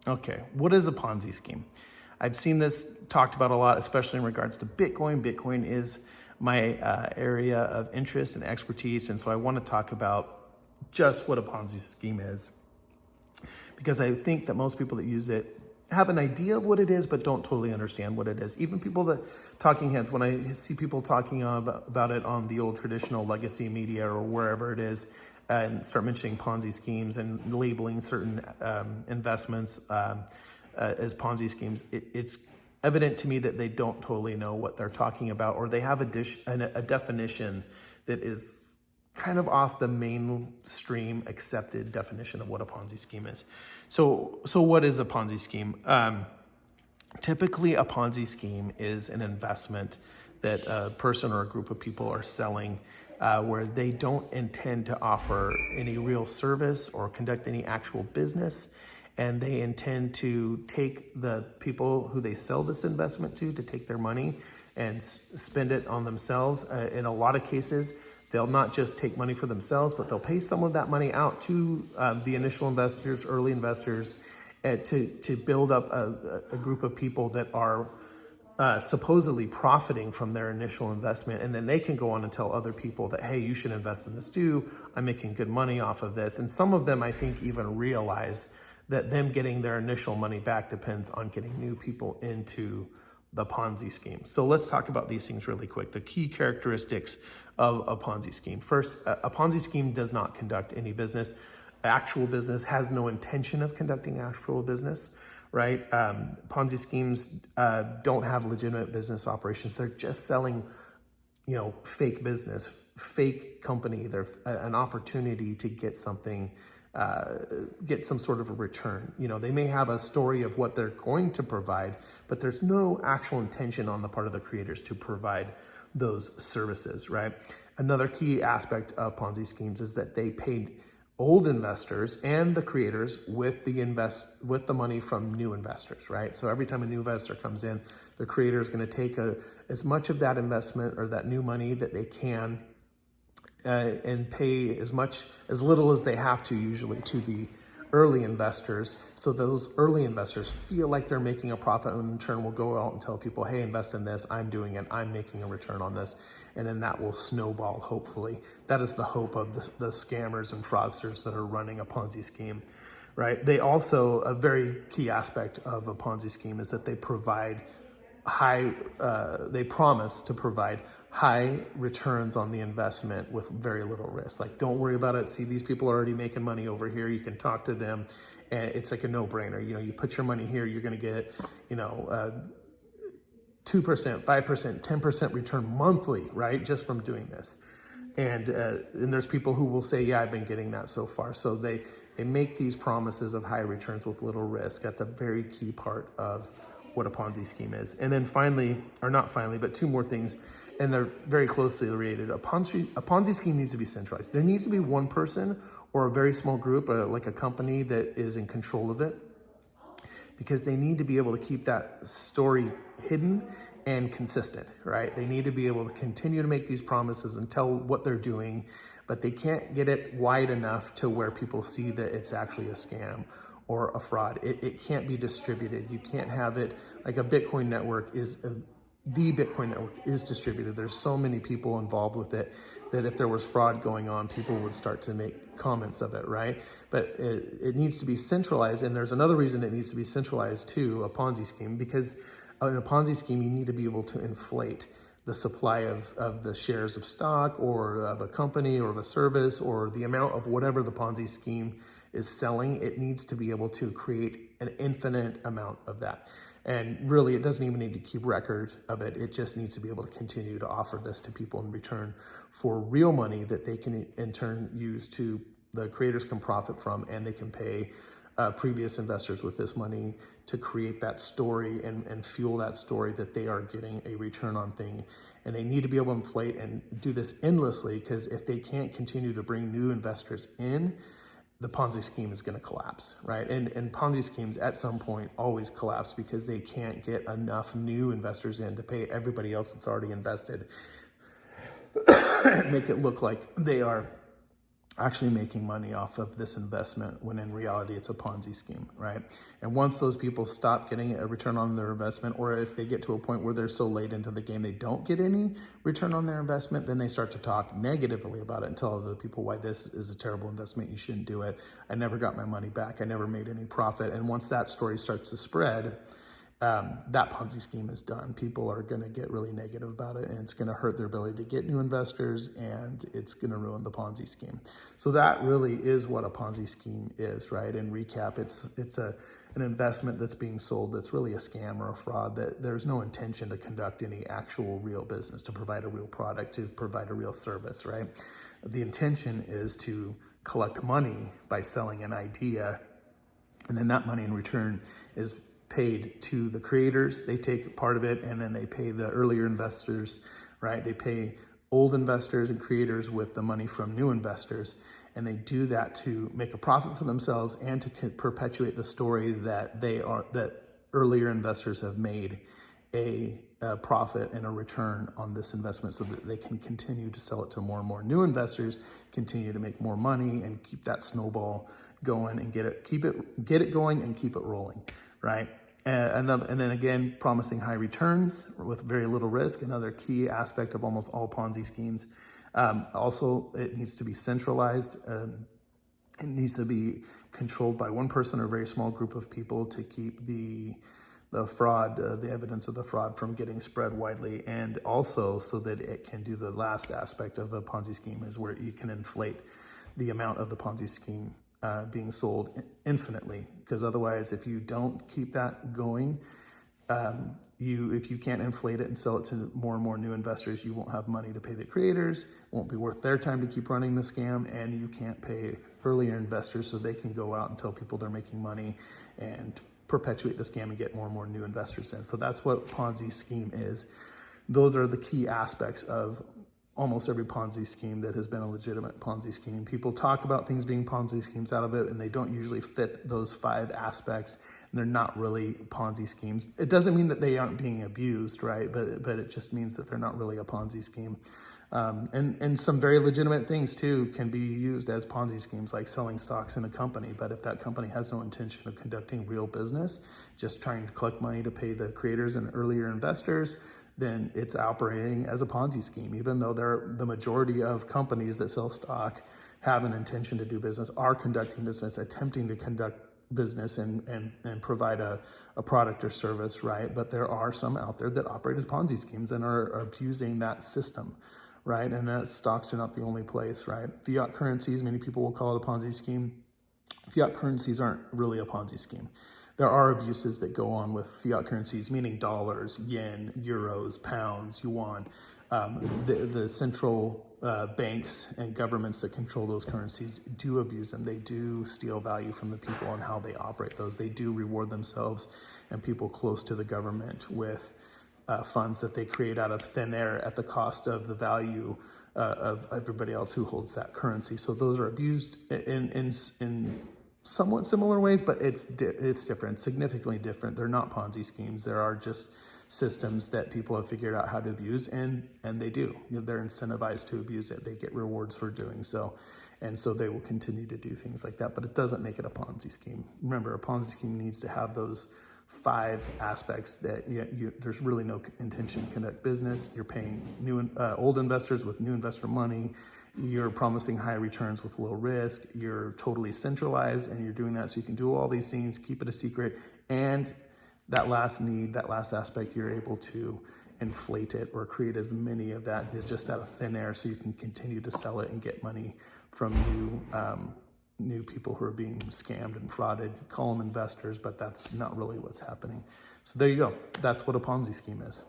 Okay, what is a Ponzi scheme? I've seen this talked about a lot, especially in regards to Bitcoin. Bitcoin is my area of interest and expertise, and so I want to talk about just what a Ponzi scheme is, because I think that most people that use it have an idea of what it is, but don't totally understand what it is. Even people that, talking heads, when I see people talking about it on the old traditional legacy media or wherever it is, and start mentioning Ponzi schemes and labeling certain investments as Ponzi schemes, it's evident to me that they don't totally know what they're talking about, or they have a definition that is kind of off the mainstream accepted definition of what a Ponzi scheme is. So what is a Ponzi scheme? Typically, a Ponzi scheme is an investment that a person or a group of people are selling where they don't intend to offer any real service or conduct any actual business. And they intend to take the people who they sell this investment to take their money and spend it on themselves. In a lot of cases, they'll not just take money for themselves, but they'll pay some of that money out to the initial investors, early investors, to build up a group of people that are supposedly profiting from their initial investment. And then they can go on and tell other people that, hey, you should invest in this too. I'm making good money off of this. And some of them, I think, even realize that them getting their initial money back depends on getting new people into the Ponzi scheme. So let's talk about these things really quick. The key characteristics of a Ponzi scheme. First, a Ponzi scheme does not conduct any business. Actual business, has no intention of conducting actual business, right? Ponzi schemes don't have legitimate business operations. They're just selling, fake business, fake company. They're an opportunity to get something, get some sort of a return. They may have a story of what they're going to provide, but there's no actual intention on the part of the creators to provide those services, right? Another key aspect of Ponzi schemes is that they paid old investors and the creators with the money from new investors, right? So every time a new investor comes in, the creator is going to take as much of that investment or that new money that they can and pay as little as they have to, usually, to the early investors. So those early investors feel like they're making a profit, and in turn will go out and tell people, hey, invest in this, I'm doing it, I'm making a return on this. And then that will snowball, hopefully. That is the hope of the scammers and fraudsters that are running a Ponzi scheme, right? They also, a very key aspect of a Ponzi scheme is that they provide they promise to provide high returns on the investment with very little risk. Like, don't worry about it. See, these people are already making money over here. You can talk to them, and it's like a no-brainer. You put your money here, you're going to get, 2%, 5%, 10% return monthly, right? Just from doing this. And there's people who will say, yeah, I've been getting that so far. So they make these promises of high returns with little risk. That's a very key part of what a Ponzi scheme is. And then finally, or not finally, but two more things, and they're very closely related. A Ponzi scheme needs to be centralized. There needs to be one person or a very small group, like a company, that is in control of it, because they need to be able to keep that story hidden and consistent, right? They need to be able to continue to make these promises and tell what they're doing, but they can't get it wide enough to where people see that it's actually a scam or a fraud. It can't be distributed. You can't have it like a Bitcoin network is, the Bitcoin network is distributed. There's so many people involved with it that if there was fraud going on, people would start to make comments of it, right? But it needs to be centralized. And there's another reason it needs to be centralized too, a Ponzi scheme, because in a Ponzi scheme, you need to be able to inflate the supply of the shares of stock or of a company or of a service, or the amount of whatever the Ponzi scheme is selling. It needs to be able to create an infinite amount of that. And really, it doesn't even need to keep record of it. It just needs to be able to continue to offer this to people in return for real money that they can in turn use to, the creators can profit from, and they can pay previous investors with this money to create that story and fuel that story that they are getting a return on thing. And they need to be able to inflate and do this endlessly, because if they can't continue to bring new investors in, the Ponzi scheme is going to collapse, right? And Ponzi schemes at some point always collapse because they can't get enough new investors in to pay everybody else that's already invested, make it look like they are actually making money off of this investment when in reality it's a Ponzi scheme, right? And once those people stop getting a return on their investment, or if they get to a point where they're so late into the game they don't get any return on their investment, then they start to talk negatively about it and tell other people why this is a terrible investment, you shouldn't do it, I never got my money back, I never made any profit. And once that story starts to spread, that Ponzi scheme is done. People are going to get really negative about it, and it's going to hurt their ability to get new investors, and it's going to ruin the Ponzi scheme. So that really is what a Ponzi scheme is, right? In recap, it's an investment that's being sold that's really a scam or a fraud, that there's no intention to conduct any actual real business, to provide a real product, to provide a real service, right? The intention is to collect money by selling an idea, and then that money in return is paid to the creators. They take part of it, and then they pay the earlier investors, right? They pay old investors and creators with the money from new investors, and they do that to make a profit for themselves and to perpetuate the story that that earlier investors have made a profit and a return on this investment, so that they can continue to sell it to more and more new investors, continue to make more money, and keep that snowball going and get it going and keep it rolling, right? And then again, promising high returns with very little risk, another key aspect of almost all Ponzi schemes. Also, it needs to be centralized. It needs to be controlled by one person or a very small group of people to keep the fraud, the evidence of the fraud from getting spread widely, and also so that it can do the last aspect of a Ponzi scheme, is where you can inflate the amount of the Ponzi scheme being sold infinitely. Because otherwise, if you don't keep that going, if you can't inflate it and sell it to more and more new investors, you won't have money to pay the creators, it won't be worth their time to keep running the scam, and you can't pay earlier investors so they can go out and tell people they're making money and perpetuate the scam and get more and more new investors in. So that's what Ponzi scheme is. Those are the key aspects of almost every Ponzi scheme that has been a legitimate Ponzi scheme. People talk about things being Ponzi schemes out of it, and they don't usually fit those 5 aspects, and they're not really Ponzi schemes. It doesn't mean that they aren't being abused, right? But it just means that they're not really a Ponzi scheme. And some very legitimate things too can be used as Ponzi schemes, like selling stocks in a company. But if that company has no intention of conducting real business, just trying to collect money to pay the creators and earlier investors, then it's operating as a Ponzi scheme. Even though the majority of companies that sell stock have an intention to do business, are conducting business, attempting to conduct business and provide a product or service, right? But there are some out there that operate as Ponzi schemes and are abusing that system, right? And that stocks are not the only place, right? Fiat currencies, many people will call it a Ponzi scheme. Fiat currencies aren't really a Ponzi scheme. There are abuses that go on with fiat currencies, meaning dollars, yen, euros, pounds, yuan. The central banks and governments that control those currencies do abuse them. They do steal value from the people and how they operate those. They do reward themselves and people close to the government with funds that they create out of thin air at the cost of the value of everybody else who holds that currency. So those are abused in somewhat similar ways, but it's different, significantly different. They're not Ponzi schemes. There are just systems that people have figured out how to abuse, and they do. They're incentivized to abuse it. They get rewards for doing so, and so they will continue to do things like that, but it doesn't make it a Ponzi scheme. Remember, a Ponzi scheme needs to have those 5 aspects that there's really no intention to conduct business. You're paying old investors with new investor money. You're promising high returns with low risk. You're totally centralized, and you're doing that so you can do all these things, keep it a secret, and that last aspect, you're able to inflate it or create as many of that is just out of thin air, so you can continue to sell it and get money from new people who are being scammed and frauded. Call them investors, but that's not really what's happening. So there you go. That's what a Ponzi scheme is.